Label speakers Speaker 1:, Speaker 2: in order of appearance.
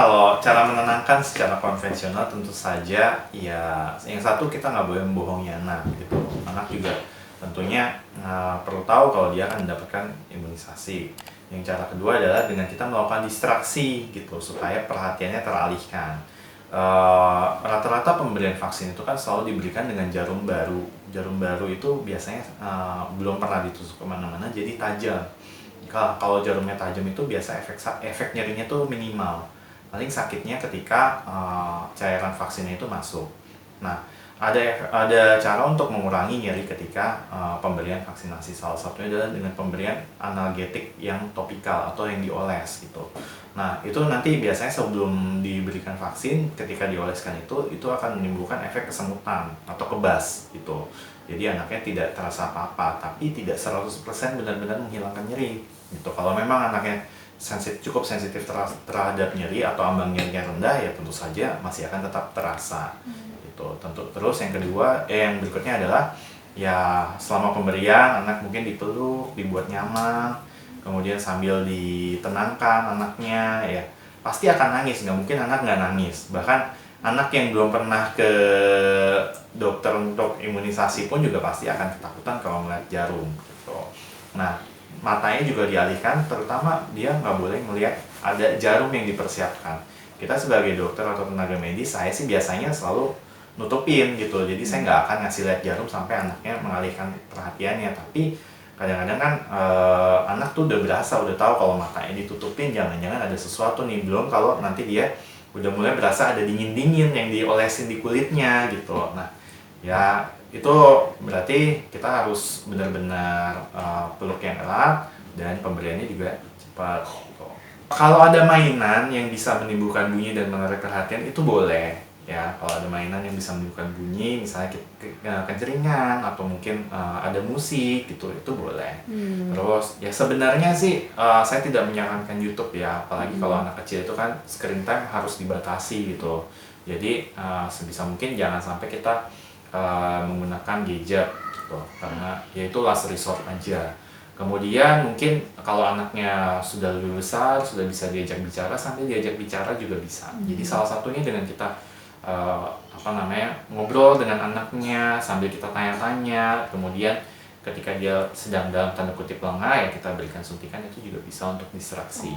Speaker 1: kalau cara menenangkan secara konvensional tentu saja ya yang satu kita nggak boleh membohongi anak gitu. Anak juga tentunya perlu tahu kalau dia akan mendapatkan imunisasi. Yang cara kedua adalah dengan kita melakukan distraksi gitu supaya perhatiannya teralihkan. Rata-rata pemberian vaksin itu kan selalu diberikan dengan jarum baru. Jarum baru itu biasanya belum pernah ditusuk kemana-mana jadi tajam. Kalau jarumnya tajam itu biasa efek nyerinya tuh minimal. Paling sakitnya ketika cairan vaksinnya itu masuk. Nah, ada cara untuk mengurangi nyeri ketika pemberian vaksinasi. Salah satunya adalah dengan pemberian analgetik yang topikal atau yang dioles gitu. Nah, itu nanti biasanya sebelum diberikan vaksin, ketika dioleskan itu akan menimbulkan efek kesemutan atau kebas gitu. Jadi anaknya tidak terasa apa-apa, tapi tidak 100% benar-benar menghilangkan nyeri gitu. Kalau memang anaknya cukup sensitif terhadap nyeri atau ambang nyerinya rendah, ya tentu saja masih akan tetap terasa gitu. Tentu terus yang kedua yang berikutnya adalah ya selama pemberian anak mungkin dipeluk, dibuat nyaman, kemudian sambil ditenangkan anaknya, ya pasti akan nangis, nggak mungkin anak nggak nangis. Bahkan anak yang belum pernah ke dokter untuk imunisasi pun juga pasti akan ketakutan kalau melihat jarum gitu. Nah, matanya juga dialihkan, terutama dia nggak boleh melihat ada jarum yang dipersiapkan. Kita sebagai dokter atau tenaga medis, saya sih biasanya selalu nutupin gitu. Jadi saya nggak akan ngasih lihat jarum sampai anaknya mengalihkan perhatiannya. Tapi kadang-kadang kan anak tuh udah berasa, udah tahu kalau matanya ditutupin, jangan-jangan ada sesuatu nih. Belum kalau nanti dia udah mulai berasa ada dingin-dingin yang diolesin di kulitnya gitu. Nah, ya itu berarti kita harus benar-benar peluk yang erat dan pemberiannya juga cepat gitu. Kalau ada mainan yang bisa menimbulkan bunyi dan menarik perhatian itu boleh ya. Kalau ada mainan yang bisa menimbulkan bunyi, misalnya kenceringan atau mungkin ada musik gitu, itu boleh. Terus ya sebenarnya sih saya tidak menyarankan YouTube ya, apalagi kalau anak kecil itu kan screen time harus dibatasi gitu. Jadi sebisa mungkin jangan sampai kita menggunakan gadget gitu, karena ya itu last resort aja. Kemudian mungkin kalau anaknya sudah lebih besar, sudah bisa diajak bicara, sambil diajak bicara juga bisa. Jadi salah satunya dengan kita ngobrol dengan anaknya sambil kita tanya-tanya, kemudian ketika dia sedang dalam tanda kutip lengah ya kita berikan suntikan, itu juga bisa untuk distraksi.